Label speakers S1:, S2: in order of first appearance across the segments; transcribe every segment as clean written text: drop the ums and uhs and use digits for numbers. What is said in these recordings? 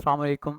S1: अस्सलाम वालेकुम।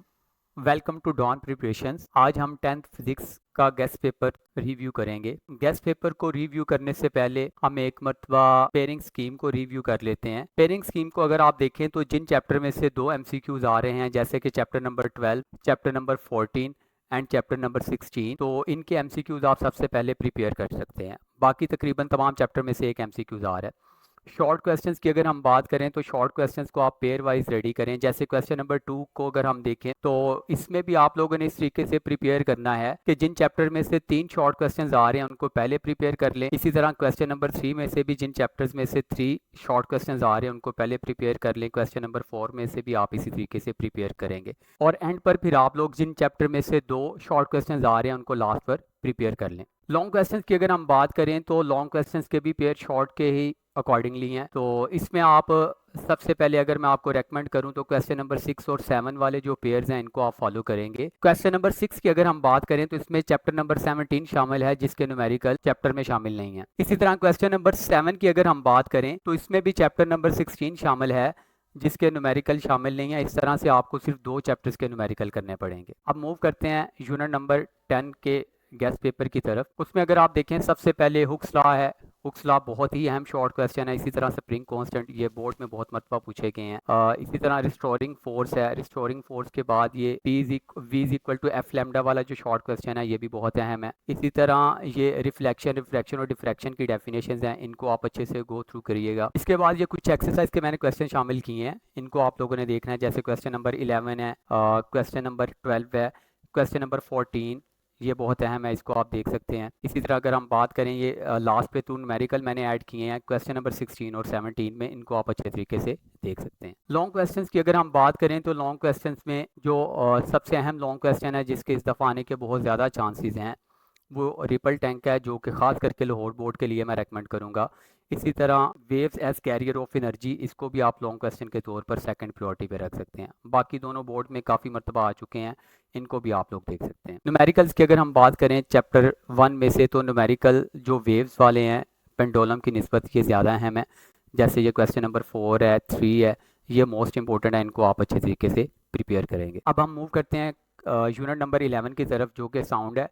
S1: Welcome to Don preparations. आज हम 10th फिजिक्स का गेस्ट पेपर रिव्यू करेंगे। गेस्ट पेपर को रिव्यू करने से पहले हम एक मरतबा पेयरिंग स्कीम को रिव्यू कर लेते हैं। पेयरिंग स्कीम को अगर आप देखें तो जिन चैप्टर में से दो एमसीक्यूज आ रहे हैं, जैसे कि chapter number 12, chapter number 14 and chapter number 16, तो इनके एमसीक्यूज आप सबसे पहले प्रिपेयर कर सकते हैं। बाकी तकरीबन तमाम चैप्टर में से एक एमसीक्यूज आ रहा है। शॉर्ट क्वेश्चंस की अगर हम बात करें तो शॉर्ट क्वेश्चंस को आप पेयर वाइज रेडी करें। जैसे क्वेश्चन नंबर 2 को अगर हम देखें तो इसमें भी आप लोगों ने इस तरीके से प्रिपेयर करना है कि जिन चैप्टर में से 3 शॉर्ट क्वेश्चंस आ रहे हैं उनको पहले प्रिपेयर कर लें। इसी तरह क्वेश्चन नंबर 3 में से भी जिन चैप्टर्स में से 3 शॉर्ट क्वेश्चंस आ रहे हैं उनको पहले प्रिपेयर कर लें। क्वेश्चन नंबर 4 में से भी आप इसी तरीके से प्रिपेयर करेंगे और एंड पर फिर आप लोग जिन चैप्टर में से 2 शॉर्ट क्वेश्चंस आ रहे हैं उनको लास्ट पर प्रिपेयर कर लें। लॉन्ग क्वेश्चंस की अगर हम बात करें तो लॉन्ग क्वेश्चंस के भी पेयर शॉर्ट के ही अकॉर्डिंगली हैं। तो इसमें आप सबसे पहले अगर मैं आपको रेकमेंड करूं तो क्वेश्चन नंबर 6 और 7 वाले जो पेयर्स हैं इनको आप फॉलो करेंगे। क्वेश्चन नंबर 6 की अगर हम बात करें तो इसमें चैप्टर नंबर 17 शामिल है, जिसके न्यूमेरिकल चैप्टर में शामिल नहीं है। इसी तरह क्वेश्चन नंबर 7 की अगर हम बात करें तो इसमें भी चैप्टर नंबर 16 शामिल है, जिसके न्यूमेरिकल शामिल नहीं है। इस तरह से आपको सिर्फ 2 चैप्टर्स के न्यूमेरिकल करने पड़ेंगे। अब मूव करते हैं यूनिट नंबर 10 के गेस्ट पेपर की तरफ। उसमें अगर आप देखें सबसे पहले हुक्स लॉ है। हुक्स लॉ बहुत ही अहम शॉर्ट क्वेश्चन है। इसी तरह स्प्रिंग कांस्टेंट, ये बोर्ड में बहुत मरतबा पूछे गए हैं। इसी तरह रिस्टोरिंग फोर्स है। रिस्टोरिंग फोर्स के बाद ये V is equal to F lambda वाला जो शॉर्ट क्वेश्चन है ये भी बहुत अहम है। इसी तरह ये रिफ्लेक्शन और डिफ्रैक्शन की डेफिनेशंस हैं, इनको आप अच्छे से गो थ्रू करिएगा। इसके बाद ये कुछ एक्सरसाइज के मैंने क्वेश्चन शामिल किए हैं, इनको आप लोगों ने देखना है। जैसे क्वेश्चन नंबर 11 है, क्वेश्चन नंबर 12 है, क्वेश्चन नंबर 14, ये बहुत अहम है, इसको आप देख सकते हैं। इसी तरह अगर हम बात करें ये लास्ट पे 2 न्यूमेरिकल मैंने ऐड किए हैं क्वेश्चन नंबर 16 और 17 में, इनको आप अच्छे तरीके से देख सकते हैं। लॉन्ग क्वेश्चंस की अगर हम बात करें तो लॉन्ग क्वेश्चंस में जो सबसे अहम लॉन्ग क्वेश्चन है जिसके इस दफ़ा आने के बहुत ज़्यादा चांसेस हैं वो रिपल टैंक है, जो कि ख़ास करके लाहौर बोर्ड के लिए मैं रेकमेंड करूँगा। इसी तरह waves as carrier of energy, इसको भी आप लॉन्ग क्वेश्चन के तौर पर सेकंड प्रायोरिटी पे रख सकते हैं। बाकी दोनों बोर्ड में काफ़ी मरतबा आ चुके हैं, इनको भी आप लोग देख सकते हैं। न्यूमेरिकल्स की अगर हम बात करें चैप्टर 1 में से तो न्यूमेरिकल जो वेव्स वाले हैं पेंडुलम की निस्बत ये ज़्यादा अहम है। जैसे ये क्वेश्चन नंबर 4 है, 3 है, ये मोस्ट इंपॉर्टेंट है, इनको आप अच्छे तरीके से प्रिपेयर करेंगे। अब हम मूव करते हैं यूनिट नंबर 11 की तरफ, जो कि साउंड है।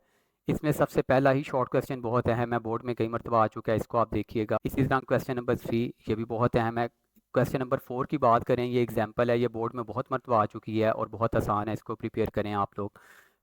S1: इसमें सबसे पहला ही शॉर्ट क्वेश्चन बहुत अहम है, बोर्ड में कई मरतबा आ चुका है, इसको आप देखिएगा। इसी तरह क्वेश्चन नंबर 3, ये भी बहुत अहम है। क्वेश्चन नंबर 4 की बात करें, ये एग्जांपल है, ये बोर्ड में बहुत मरतबा आ चुकी है और बहुत आसान है, इसको प्रिपेयर करें आप लोग।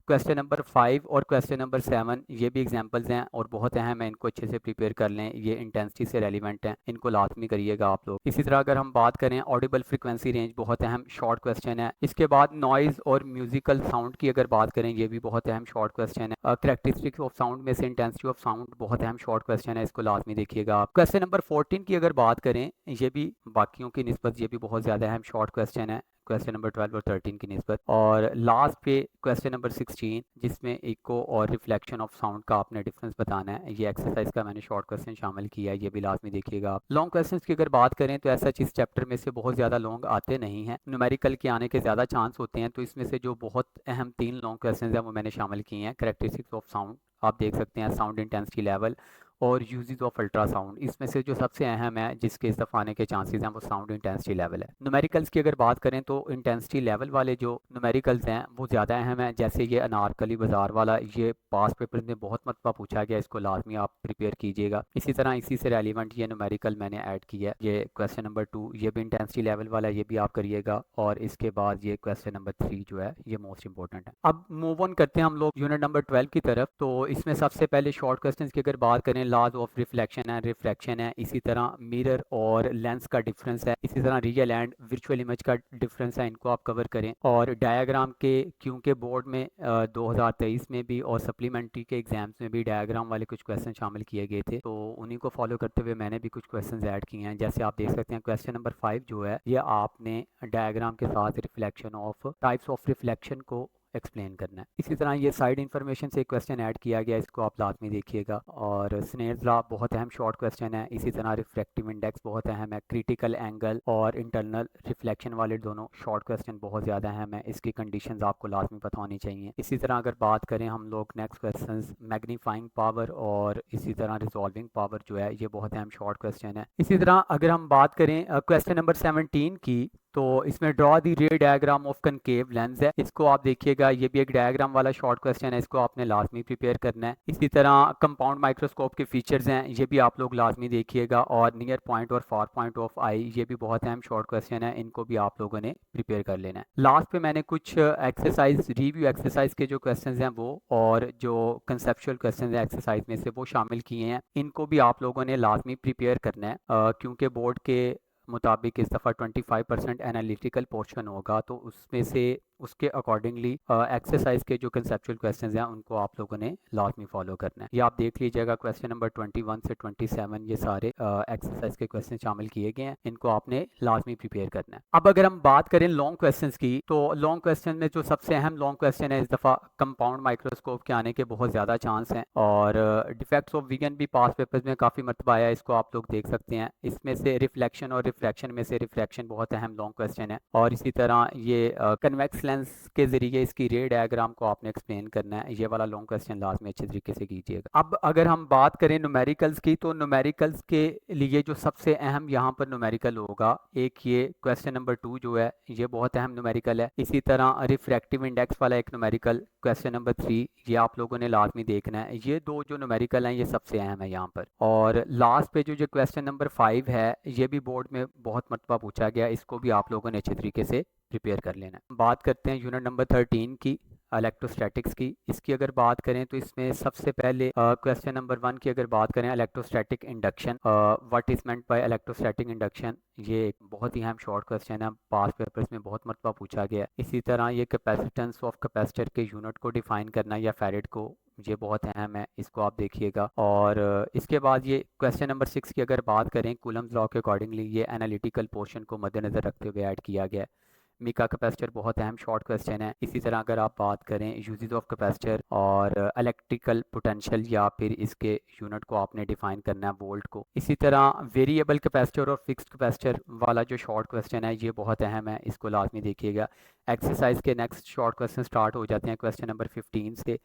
S1: क्वेश्चन नंबर 5 और क्वेश्चन नंबर 7 ये भी एग्जांपल्स हैं और बहुत अहम है, इनको अच्छे से प्रिपेयर कर लें, ये इंटेंसिटी से रेलिवेंट हैं, इनको लाजमी करिएगा आप लोग। इसी तरह अगर हम बात करें ऑडिबल फ्रीक्वेंसी रेंज, बहुत अहम शॉर्ट क्वेश्चन है। इसके बाद नॉइज़ और म्यूजिकल साउंड की अगर बात करें, ये भी बहुत अहम शॉर्ट क्वेश्चन है। कैरेक्टरिस्टिक्स ऑफ साउंड में से इंटेंसिटी ऑफ साउंड बहुत अहम शॉर्ट क्वेश्चन है, इसको लाजमी देखिएगा आप। क्वेश्चन नंबर 14 की अगर बात करें, ये भी बाकियों की निस्बत ये भी बहुत ज़्यादा अहम शॉर्ट क्वेश्चन है, क्वेश्चन नंबर 12 और 13 की निस्बत। और लास्ट पे क्वेश्चन नंबर 16, जिसमें इको और रिफ्लेक्शन ऑफ साउंड का आपने डिफरेंस बताना है, ये एक्सरसाइज का मैंने शॉर्ट क्वेश्चन शामिल किया है, ये भी लाजमी देखिएगा आप। लॉन्ग क्वेश्चंस की अगर बात करें तो ऐसा चीज़ चैप्टर में से बहुत ज़्यादा लॉन्ग आते नहीं हैं, न्यूमेरिकल के आने के ज़्यादा चांस होते हैं। तो इसमें से जो बहुत अहम 3 लॉन्ग क्वेश्चन हैं वो मैंने शामिल किए हैं। कैरेक्टरिस्टिक्स ऑफ साउंड आप देख सकते हैं, साउंड इंटेंसिटी लेवल और यूजेस ऑफ अल्ट्रासाउंड। इसमें से जो सबसे अहम है जिसके इस दफ़ा आने के चांसेस हैं वो साउंड इंटेंसिटी लेवल है। न्यूमेरिकल्स की अगर बात करें तो इंटेंसिटी लेवल वाले जो न्यूमेरिकल्स हैं वो ज़्यादा अहम है। जैसे ये अनारकली बाजार वाला, ये पास पेपर में बहुत मरतबा पूछा गया, इसको लाजमी आप प्रिपेयर कीजिएगा। इसी तरह इसी से रेलिवेंट ये न्यूमेरिकल मैंने ऐड किया है, ये क्वेश्चन नंबर 2, ये भी इंटेंसिटी लेवल वाला, ये भी आप करिएगा। और इसके बाद ये क्वेश्चन नंबर 3 जो है ये मोस्ट इंपॉर्टेंट है। अब मूव ऑन करते हैं हम लोग यूनिट नंबर 12 की तरफ। तो इसमें सबसे पहले शॉर्ट क्वेश्चन की अगर बात करें, लॉज ऑफ रिफ्लेक्शन है, रिफ्रैक्शन है, इसी तरह मिरर और लेंस का डिफरेंस है, इसी तरह रियल एंड वर्चुअल इमेज का डिफरेंस है, इनको आप कवर करें। और डायग्राम के, क्योंकि बोर्ड में 2023 में भी और सप्लीमेंट्री के एग्जाम्स में भी डायग्राम वाले कुछ क्वेश्चन शामिल किए गए थे, तो उन्हीं को फॉलो करते हुए मैंने भी कुछ क्वेश्चन ऐड किए हैं। जैसे आप देख सकते हैं क्वेश्चन नंबर 5 जो है ये आपने डायग्राम के साथ reflection of types of reflection को एक्सप्लेन करना है। इसी तरह ये साइड इन्फॉर्मेशन से क्वेश्चन ऐड किया गया, इसको आप लाजमी देखिएगा। और स्नेल्स लॉ बहुत अहम शॉर्ट क्वेश्चन है। इसी तरह रिफ्रैक्टिव इंडेक्स बहुत अहम है। क्रिटिकल एंगल और इंटरनल रिफ्लेक्शन वाले दोनों शॉर्ट क्वेश्चन बहुत ज़्यादा अहम है, इसकी कंडीशंस आपको लाजमी पता होनी चाहिए। इसी तरह अगर बात करें हम लोग नेक्स्ट क्वेश्चन, मैग्नीफाइंग पावर और इसी तरह रिजॉल्विंग पावर जो है ये बहुत अहम शॉर्ट क्वेश्चन है। इसी तरह अगर हम बात करें क्वेश्चन नंबर 17 की, तो इसमें ड्रॉ दी रे डायग्राम ऑफ कनकेव लेंस है, इसको आप देखिएगा, ये भी एक डायग्राम वाला शॉर्ट क्वेश्चन है, इसको आपने लाजमी प्रिपेयर करना है। इसी तरह कंपाउंड माइक्रोस्कोप के फीचर्स हैं, ये भी आप लोग लाजमी देखिएगा। और नियर पॉइंट और फार पॉइंट ऑफ आई, ये भी बहुत अहम शॉर्ट क्वेश्चन है, इनको भी आप लोगों ने प्रिपेयर कर लेना है। लास्ट पे मैंने कुछ एक्सरसाइज, रिव्यू एक्सरसाइज के जो क्वेश्चन हैं वो, और जो कंसेप्चुअल क्वेश्चन है एक्सरसाइज में से, वो शामिल किए हैं। इनको भी आप लोगों ने लाजमी प्रिपेयर करना है, क्योंकि बोर्ड के मुताबिक इस दफ़ा 25% एनालिटिकल पोर्शन होगा, तो उसमें से उसके अकॉर्डिंगली एक्सरसाइज के जो कंसेप्चुअल क्वेश्चंस हैं उनको आप लोगों ने लाजमी फॉलो करना है। ये आप देख लीजिएगा, क्वेश्चन नंबर 21 से 27 ये सारे एक्सरसाइज के क्वेश्चन शामिल किए गए हैं, इनको आपने लाजमी प्रिपेयर करना है। अब अगर हम बात करें लॉन्ग क्वेश्चंस की, तो लॉन्ग क्वेश्चन में जो सबसे अहम लॉन्ग क्वेश्चन है इस दफ़ा, कंपाउंड माइक्रोस्कोप के आने के बहुत ज़्यादा चांस हैं, और डिफेक्ट्स ऑफ विगन भी पास पेपर्स में काफ़ी मरतबा आया है, इसको आप लोग देख सकते हैं। इसमें से रिफ्लेक्शन और रिफ्रैक्शन में से रिफ्लेक्शन बहुत अहम लॉन्ग क्वेश्चन है, और इसी तरह ये कन्वेक्स लेंस के जरिए इसकी रे डायग्राम को आपने एक्सप्लेन करना है। ये वाला लॉन्ग क्वेश्चन लास्ट में अच्छे तरीके से कीजिएगा। अब अगर हम बात करें न्यूमेरिकल्स की, तो न्यूमेरिकल्स के लिए जो सबसे अहम यहाँ पर न्यूमेरिकल होगा, एक ये क्वेश्चन नंबर 2 जो है, ये बहुत अहम न्यूमेरिकल है। इसी तरह रिफ्रैक्टिव इंडेक्स वाला एक न्यूमेरिकल क्वेश्चन नंबर 3, ये आप लोगों ने लाजमी देखना है। ये दो जो न्यूमेरिकल हैं ये सबसे अहम है यहाँ पर। और लास्ट पे जो क्वेश्चन नंबर 5 है, ये भी बोर्ड में बहुत मरतबा पूछा गया, इसको भी आप लोगों ने अच्छे तरीके से प्रिपेयर कर लेना है। बात करते हैं यूनिट नंबर 13 की, इलेक्ट्रोस्टैटिक्स की। इसकी अगर बात करें तो इसमें सबसे पहले क्वेश्चन नंबर 1 की अगर बात करें, electrostatic induction, what is meant by electrostatic induction, ये एक बहुत ही अहम शॉर्ट क्वेश्चन है, पास पेपर्स में बहुत मरतबा पूछा गया है। इसी तरह ये कैपेसिटेंस ऑफ कैपेसिटर के यूनिट को डिफाइन करना या फैरेड को, ये बहुत अहम है, इसको आप देखिएगा। और इसके बाद ये क्वेश्चन नंबर 6 की अगर बात करें, कूलम्स लॉ के अकॉर्डिंगली, ये एनालिटिकल पोर्शन को मद्देनज़र रखते हुए ऐड किया गया है। मिका कैपेसिटर बहुत अहम शॉर्ट क्वेश्चन है। इसी तरह अगर आप बात करें यूजेस ऑफ कैपेसिटर और इलेक्ट्रिकल पोटेंशियल, या फिर इसके यूनिट को आपने डिफाइन करना है वोल्ट को। इसी तरह वेरिएबल कैपेसिटर और फिक्स्ड कैपेसिटर वाला जो शॉर्ट क्वेश्चन है ये बहुत अहम है, इसको लाजमी देखिएगा। एक्सरसाइज के नेक्स्ट शॉर्ट क्वेश्चन स्टार्ट हो जाते हैं क्वेश्चन नंबर 15 से,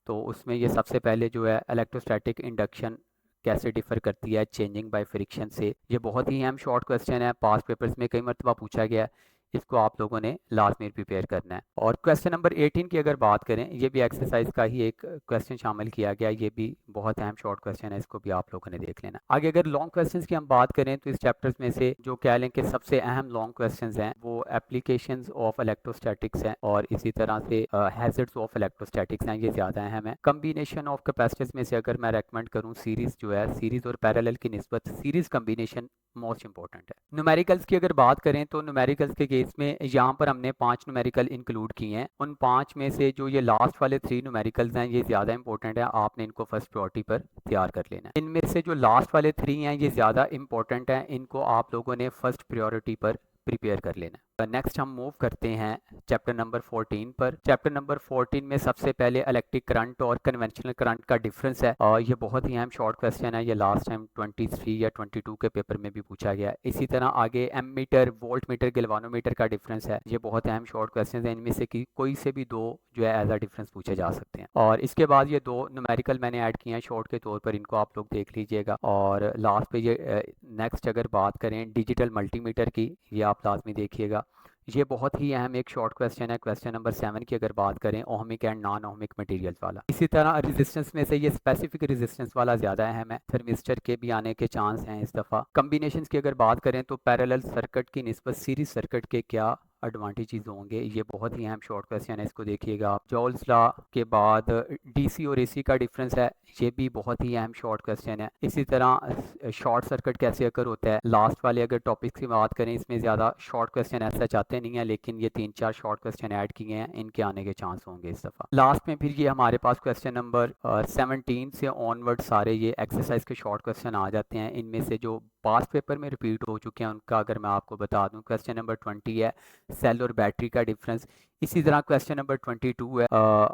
S1: तो उसमें ये सबसे पहले जो है इलेक्ट्रोस्टैटिक इंडक्शन कैसे डिफर करती है चेंजिंग बाय फ्रिक्शन से, ये बहुत ही अहम शॉर्ट क्वेश्चन है, पास पेपर्स में कई मरतबा पूछा गया है, इसको आप लोगों ने लाजमी प्रिपेयर करना है। और क्वेश्चन नंबर 18 की अगर बात करें, ये भी एक्सरसाइज का ही एक क्वेश्चन शामिल किया गया, ये भी बहुत अहम शॉर्ट क्वेश्चन है, इसको भी आप लोगों ने देख लेना। आगे अगर लॉन्ग क्वेश्चंस की हम बात करें, तो इस चैप्टर्स में से जो कह लें कि सबसे अहम लॉन्ग क्वेश्चंस हैं वो एप्लीकेशंस ऑफ इलेक्ट्रोस्टैटिक्स हैं, और इसी तरह से हैजर्ड्स ऑफ इलेक्ट्रोस्टैटिक्स हैं, ये ज़्यादा अहम है। कम्बिनेशन ऑफ कैपेसिटर्स में से अगर मैं रेकमेंड करूँ, सीरीज़ जो है, सीरीज़ और पैरेलल की निस्बत सीरीज़ कम्बिनेशन मोस्ट इंपॉर्टेंट है। न्यूमेरिकल्स की अगर बात करें, तो न्यूमेरिकल्स के केस में यहाँ पर हमने 5 न्यूमेरिकल इंक्लूड किए हैं। उन 5 में से जो ये लास्ट वाले 3 न्यूमेरिकल्स हैं ये ज़्यादा इंपॉर्टेंट है, आपने इनको फर्स्ट प्रायोरिटी पर तैयार कर लेना है। इनमें से जो लास्ट वाले 3 हैं ये ज़्यादा इंपॉर्टेंट हैं, इनको आप लोगों ने फर्स्ट प्रायोरिटी पर प्रिपेयर कर लेना। नेक्स्ट हम मूव करते हैं चैप्टर नंबर 14 पर। चैप्टर नंबर 14 में सबसे पहले इलेक्ट्रिक करंट और कन्वेंशनल करंट का डिफरेंस है, और ये बहुत ही अहम शॉर्ट क्वेश्चन है, ये लास्ट टाइम 23 या 22 के पेपर में भी पूछा गया। इसी तरह आगे एमीटर, वोल्ट मीटर, गैल्वानोमीटर का डिफरेंस है, ये बहुत अहम शॉर्ट क्वेश्चन है, इनमें से कोई से भी दो जो है एज अ डिफरेंस पूछे जा सकते हैं। और इसके बाद ये 2 न्यूमेरिकल मैंने ऐड किए हैं शॉर्ट के तौर पर, इनको आप लोग देख लीजिएगा। और लास्ट पे ये नेक्स्ट अगर बात करें डिजिटल मल्टीमीटर की, ये आप लाजमी देखिएगा, ये बहुत ही अहम एक शॉर्ट क्वेश्चन है। क्वेश्चन नंबर 7 की अगर बात करें, ohmic and non ohmic materials वाला। इसी तरह रेजिस्टेंस में से ये स्पेसिफिक रेजिस्टेंस वाला ज़्यादा अहम है, थर्मिस्टर के भी आने के चांस हैं इस दफ़ा। कम्बिनेशंस की अगर बात करें, तो पैरेलल सर्किट की निस्बत सीरीज सर्किट के क्या एडवांटेजेस होंगे, ये बहुत ही अहम शॉर्ट क्वेश्चन है, इसको देखिएगा आप। जॉल्स लॉ के बाद डीसी और एसी का डिफरेंस है, ये भी बहुत ही अहम शॉर्ट क्वेश्चन है। इसी तरह शॉर्ट सर्किट कैसे अकर होता है। लास्ट वाले अगर टॉपिक्स की बात करें, इसमें ज़्यादा शॉर्ट क्वेश्चन ऐसा चाहते नहीं है, लेकिन ये 3-4 शॉर्ट क्वेश्चन ऐड किए हैं, इनके आने के चांस होंगे इस दफ़ा। लास्ट में फिर ये हमारे पास क्वेश्चन नंबर 17 से ऑनवर्ड सारे ये एक्सरसाइज के शॉर्ट क्वेश्चन आ जाते हैं। इनमें से जो पास पेपर में रिपीट हो चुके हैं उनका अगर मैं आपको बता दूं, क्वेश्चन नंबर 20 है सेल और बैटरी का डिफरेंस। इसी तरह क्वेश्चन नंबर 22 है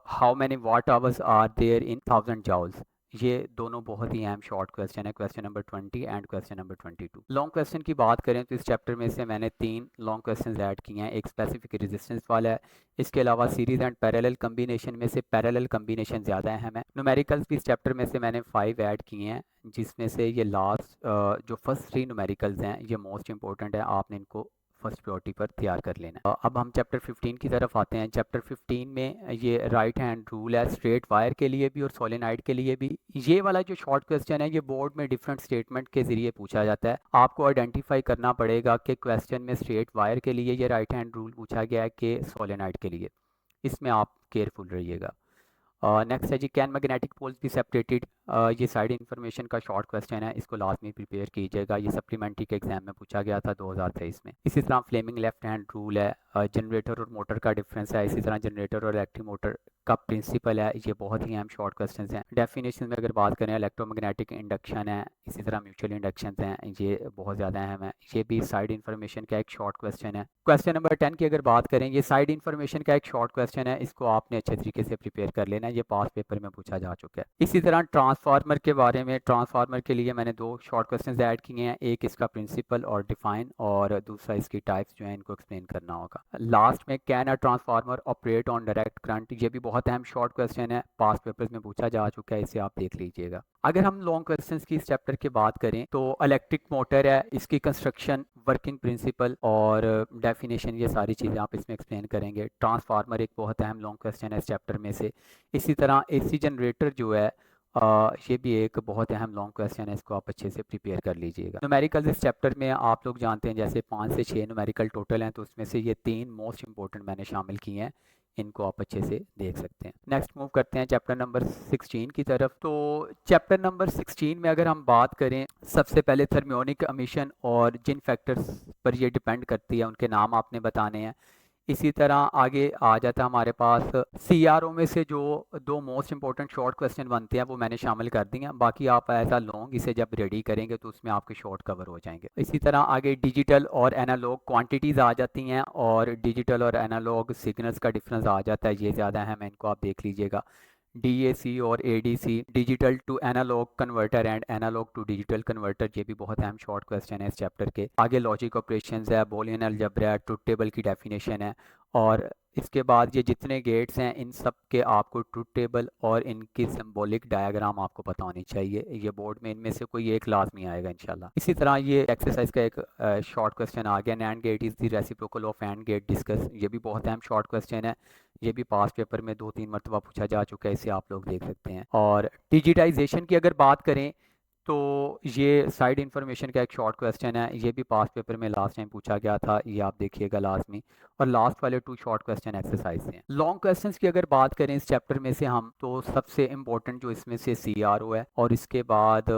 S1: how many watt hours are there in 1000 joules. ये दोनों बहुत ही अहम शॉर्ट क्वेश्चन है, question number 20 and question number 22। Long question की बात करें तो इस चैप्टर में से मैंने 3 लॉन्ग क्वेश्चंस ऐड किए हैं, एक स्पेसिफिक रेजिस्टेंस वाला है, इसके अलावा सीरीज एंड पैरेलल कम्बिनेशन में से पैरेलल कम्बिनेशन ज़्यादा अहम है। न्यूमेरिकल्स भी इस चैप्टर में से मैंने 5 ऐड किए हैं, जिसमें से ये लास्ट जो फर्स्ट 3 न्यूमेरिकल्स हैं ये मोस्ट इंपॉर्टेंट है, आपने इनको फर्स्ट प्रायोरिटी पर तैयार कर लेना है। अब हम चैप्टर 15 की तरफ आते हैं। चैप्टर 15 में ये राइट हैंड रूल है स्ट्रेट वायर के लिए भी और सोलेनाइड के लिए भी। ये वाला जो शॉर्ट क्वेश्चन है ये बोर्ड में डिफरेंट स्टेटमेंट के जरिए पूछा जाता है। आपको आइडेंटिफाई करना पड़ेगा कि क्वेश्चन में स्ट्रेट वायर के लिए ये राइट हैंड रूल पूछा गया है कि सोलेनाइड के लिए। इसमें आप केयरफुल रहिएगा। नेक्स्ट है जी, can magnetic poles be separated. ये साइड इन्फॉर्मेशन का शॉर्ट क्वेश्चन है, इसको लाजमी प्रिपेयर कीजिएगा। ये सप्लीमेंट्री के एग्जाम में पूछा गया था 2023 में। इसी तरह फ्लेमिंग लेफ्ट हैंड रूल है। जनरेटर और मोटर का डिफरेंस है। इसी तरह जनरेटर और इलेक्ट्रिक मोटर का प्रिंसिपल है। ये बहुत ही अहम शॉर्ट क्वेश्चन हैं। डेफिनेशन में अगर बात करें, इलेक्ट्रोमैग्नेटिक इंडक्शन है, इसी तरह म्यूचुअल इंडक्शन हैं, ये बहुत ज़्यादा अहम है। ये भी साइड इन्फॉर्मेशन का एक शॉर्ट क्वेश्चन है। क्वेश्चन नंबर 10 की अगर बात करें, ये साइड इन्फॉर्मेशन का एक शॉर्ट क्वेश्चन है, इसको आपने अच्छे तरीके से प्रिपेयर कर लेना है। ये पास पेपर में पूछा जा चुका है। इसी तरह ट्रांसफार्मर के बारे में, ट्रांसफार्मर के लिए मैंने 2 शॉर्ट क्वेश्चन ऐड किए हैं। एक इसका प्रिंसिपल और डिफाइन, और दूसरा इसकी टाइप्स जो है इनको एक्सप्लेन करना होगा। लास्ट में can a transformer operate on direct current, ये भी बहुत अहम शॉर्ट क्वेश्चन है, पास पेपर्स में पूछा जा चुका है, इसे आप देख लीजिएगा। अगर हम लॉन्ग क्वेश्चंस की इस चैप्टर की बात करें तो इलेक्ट्रिक मोटर है, इसकी कंस्ट्रक्शन, वर्किंग प्रिंसिपल और डेफिनेशन, ये सारी चीज़ें आप इसमें एक्सप्लेन करेंगे। ट्रांसफार्मर एक बहुत अहम लॉन्ग क्वेश्चन है इस चैप्टर में से। इसी तरह एसी जनरेटर जो है ये भी एक बहुत अहम लॉन्ग क्वेश्चन है, इसको आप अच्छे से प्रिपेयर कर लीजिएगा। न्यूमेरिकल इस चैप्टर में आप लोग जानते हैं जैसे 5 से 6 न्यूमेरिकल टोटल हैं, तो उसमें से ये 3 मोस्ट इंपॉर्टेंट मैंने शामिल किए हैं, इनको आप अच्छे से देख सकते हैं। नेक्स्ट मूव करते हैं चैप्टर नंबर 16 की तरफ। तो चैप्टर नंबर 16 में अगर हम बात करें, सबसे पहले थर्मियोनिक एमिशन और जिन फैक्टर्स पर ये डिपेंड करती है उनके नाम आपने बताने हैं। इसी तरह आगे आ जाता है हमारे पास सीआरओ में से जो 2 मोस्ट इंपॉर्टेंट शॉर्ट क्वेश्चन बनते हैं वो मैंने शामिल कर दिए हैं। बाकी आप ऐसा लॉन्ग इसे जब रेडी करेंगे तो उसमें आपके शॉर्ट कवर हो जाएंगे। इसी तरह आगे डिजिटल और एनालॉग क्वांटिटीज़ आ जाती हैं और डिजिटल और एनालॉग सिग्नल्स का डिफरेंस आ जाता है, ये ज़्यादा अहम है, इनको आप देख लीजिएगा। डीएसी और ADC, digital to analog converter and analog to digital converter, ये भी बहुत अहम शॉर्ट क्वेश्चन है इस चैप्टर के। आगे लॉजिक ऑपरेशंस है, बूलियन अलजेब्रा है, ट्रुथ टेबल की डेफिनेशन है, और इसके बाद ये जितने गेट्स हैं इन सब के आपको ट्रुथ टेबल और इनकी सिंबॉलिक डायग्राम आपको पता होनी चाहिए। ये बोर्ड में इनमें से कोई एक लाजमी आएगा इंशाल्लाह। इसी तरह ये एक्सरसाइज का एक शॉर्ट क्वेश्चन आ गया, NAND gate is the reciprocal of AND gate discuss, ये भी बहुत अहम शॉर्ट क्वेश्चन है। ये भी पास पेपर में 2-3 मरतबा पूछा जा चुका है, इसे आप लोग देख सकते हैं। और डिजिटाइजेशन की अगर बात करें तो ये साइड इन्फॉर्मेशन का एक शॉर्ट क्वेश्चन है, ये भी पास पेपर में लास्ट टाइम पूछा गया था, ये आप देखिएगा लाजमी। और लास्ट वाले 2 शॉर्ट क्वेश्चन एक्सरसाइज से हैं। लॉन्ग क्वेश्चंस की अगर बात करें इस चैप्टर में से हम, तो सबसे इम्पोर्टेंट जो इसमें से सीआरओ है, और इसके बाद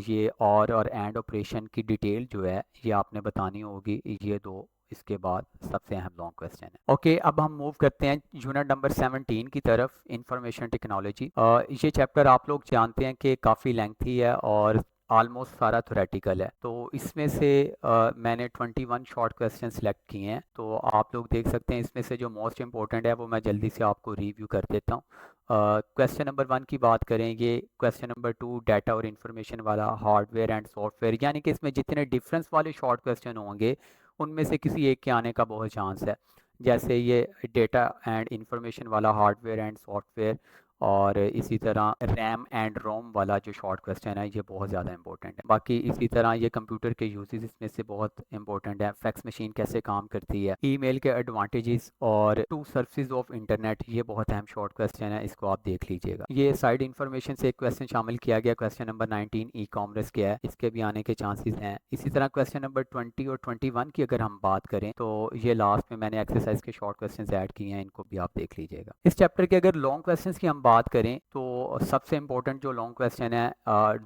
S1: ये और एंड ऑपरेशन की डिटेल जो है ये आपने बतानी होगी। ये 2 इसके बाद सबसे अहम लॉन्ग क्वेश्चन है। ओके, अब हम मूव करते हैं यूनिट नंबर 17 की तरफ, इंफॉर्मेशन टेक्नोलॉजी। ये चैप्टर आप लोग जानते हैं कि काफ़ी लेंथी है और ऑलमोस्ट सारा थ्योरेटिकल है। तो इसमें से मैंने 21 शॉर्ट क्वेश्चन सेलेक्ट किए हैं, तो आप लोग देख सकते हैं। इसमें से जो मोस्ट इंपॉर्टेंट है वो मैं जल्दी से आपको रिव्यू कर देता हूँ। क्वेश्चन नंबर 1 की बात करें, ये क्वेश्चन नंबर 2 डाटा और इन्फॉर्मेशन वाला, हार्डवेयर एंड सॉफ्टवेयर, यानी कि इसमें जितने डिफरेंस वाले शॉर्ट क्वेश्चन होंगे उनमें से किसी एक के आने का बहुत चांस है। जैसे ये डेटा एंड इंफॉर्मेशन वाला, हार्डवेयर एंड सॉफ्टवेयर, और इसी तरह रैम एंड रोम वाला जो शॉर्ट क्वेश्चन है ये बहुत ज़्यादा इंपॉर्टेंट है। बाकी इसी तरह ये कंप्यूटर के यूजेस इसमें से बहुत इंपॉर्टेंट है। फैक्स मशीन कैसे काम करती है, ईमेल के एडवांटेजेस और 2 सर्विसेज ऑफ इंटरनेट, ये बहुत अहम शॉर्ट क्वेश्चन है, इसको आप देख लीजिएगा। ये साइड इन्फॉर्मेशन से एक क्वेश्चन शामिल किया गया, क्वेश्चन नंबर 19 ई कॉमर्स क्या है, इसके भी आने के चांसेस हैं। इसी तरह क्वेश्चन नंबर 20 और 21 की अगर हम बात करें तो ये लास्ट में मैंने एक्सरसाइज के शॉर्ट क्वेश्चन ऐड किए हैं, इनको भी आप देख लीजिएगा। इस चैप्टर के अगर लॉन्ग क्वेश्चन की हम बात करें तो सबसे इंपॉर्टेंट जो लॉन्ग क्वेश्चन है,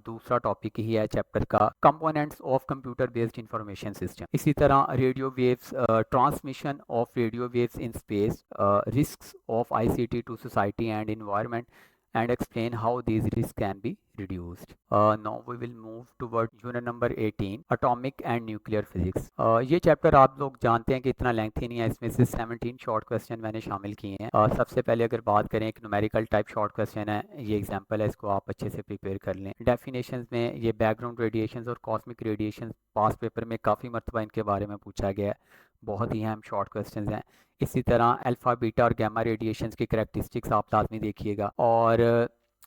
S1: दूसरा टॉपिक ही है चैप्टर का, components of computer based information system. इसी तरह radio waves, transmission of radio waves in space, risks of ICT to society and environment, and explain how these risks can be reduced. Now we will move toward unit number 18, atomic and nuclear physics. ये chapter आप लोग जानते हैं कि इतना lengthy नहीं है, इसमें से 17 शॉर्ट क्वेश्चन मैंने शामिल किए हैं। सबसे पहले अगर बात करें, एक न्यूमेरिकल टाइप शॉर्ट क्वेश्चन है, ये एग्जांपल है, इसको आप अच्छे से प्रिपेयर कर लें। डेफिनेशंस में ये बैकग्राउंड रेडिएशंस और कॉस्मिक रेडिएशन, पास पेपर में काफ़ी मरतबा इनके बारे में पूछा गया है, बहुत ही अहम शॉर्ट क्वेश्चन हैं। इसी तरह अल्फ़ा बीटा और गामा रेडिएशंस की करैक्टरिस्टिक्स आप लाजमी देखिएगा। और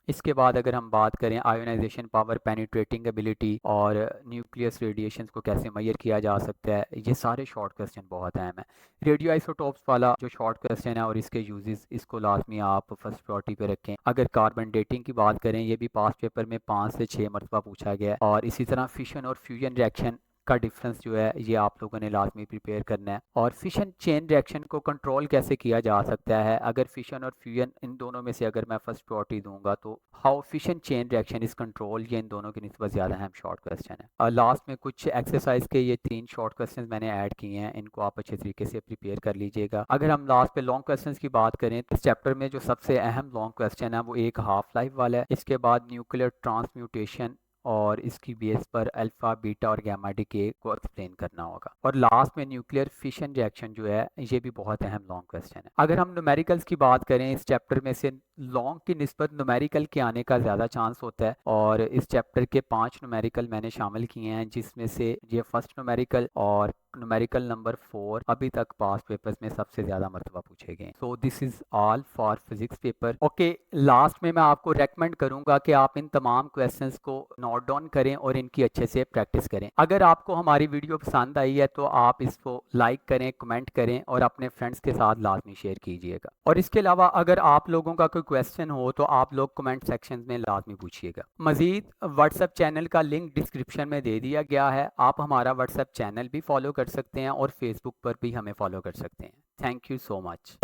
S1: इसके बाद अगर हम बात करें आयोनाइजेशन पावर, पेनिट्रेटिंग एबिलिटी और न्यूक्लियस रेडिएशन को कैसे मेजर किया जा सकता है, ये सारे शॉर्ट क्वेश्चन बहुत अहम है। रेडियो आइसोटोप्स वाला जो शॉर्ट क्वेश्चन है और इसके यूजेस, इसको लाजमी आप फर्स्ट प्रायोरिटी पे रखें। अगर कार्बन डेटिंग की बात करें, ये भी पास्ट पेपर में 5 से 6 मरतबा पूछा गया है। और इसी तरह फिशन और फ्यूजन रिएक्शन का डिफरेंस जो है ये आप लोगों ने लाजमी प्रिपेयर करना है। और फिशन चेन रिएक्शन को कंट्रोल कैसे किया जा सकता है, अगर फिशन और फ्यूजन इन दोनों में से अगर मैं फर्स्ट प्रायोरिटी दूंगा तो how fission chain reaction is control, ये इन दोनों की निस्बत ज़्यादा अहम शॉर्ट क्वेश्चन है। और लास्ट में कुछ एक्सरसाइज के ये 3 शॉर्ट क्वेश्चन मैंने ऐड किए हैं, इनको आप अच्छे तरीके से प्रिपेयर कर लीजिएगा। अगर हम लास्ट पे लॉन्ग क्वेश्चन की बात करें तो इस चैप्टर में जो सबसे अहम लॉन्ग क्वेश्चन है वो एक हाफ लाइफ वाला है। इसके बाद न्यूक्लियर ट्रांसम्यूटेशन और इसकी बेस पर अल्फा, बीटा और गामा डीके को एक्सप्लेन करना होगा। और लास्ट में न्यूक्लियर फिशन रिएक्शन जो है ये भी बहुत अहम लॉन्ग क्वेश्चन है। अगर हम न्यूमेरिकल्स की बात करें, इस चैप्टर में से लॉन्ग की निस्बत न्यूमेरिकल के आने का ज़्यादा चांस होता है। और इस चैप्टर के 5 न्यूमेरिकल मैंने शामिल किए हैं, जिसमें से ये फर्स्ट न्यूमेरिकल और न्यूमेरिकल नंबर 4 अभी तक पास्ट पेपर्स में सबसे ज़्यादा मरतबा पूछे गए। So this is all for physics paper. Okay, last में मैं आपको रेकमेंड करूंगा कि आप इन तमाम क्वेश्चंस को नोट डाउन करें और इनकी अच्छे से प्रैक्टिस करें। अगर आपको हमारी वीडियो पसंद आई है तो आप इसको लाइक करें, कमेंट करें और अपने फ्रेंड्स के साथ लाजमी शेयर कीजिएगा। और इसके अलावा अगर आप लोगों का कोई क्वेश्चन हो तो आप लोग कमेंट सेक्शन में लाजमी पूछिएगा। मजीद व्हाट्सएप चैनल का लिंक डिस्क्रिप्शन में दे दिया गया है, आप हमारा व्हाट्सएप चैनल भी फॉलो कर सकते हैं और फेसबुक पर भी हमें फॉलो कर सकते हैं। Thank you so much.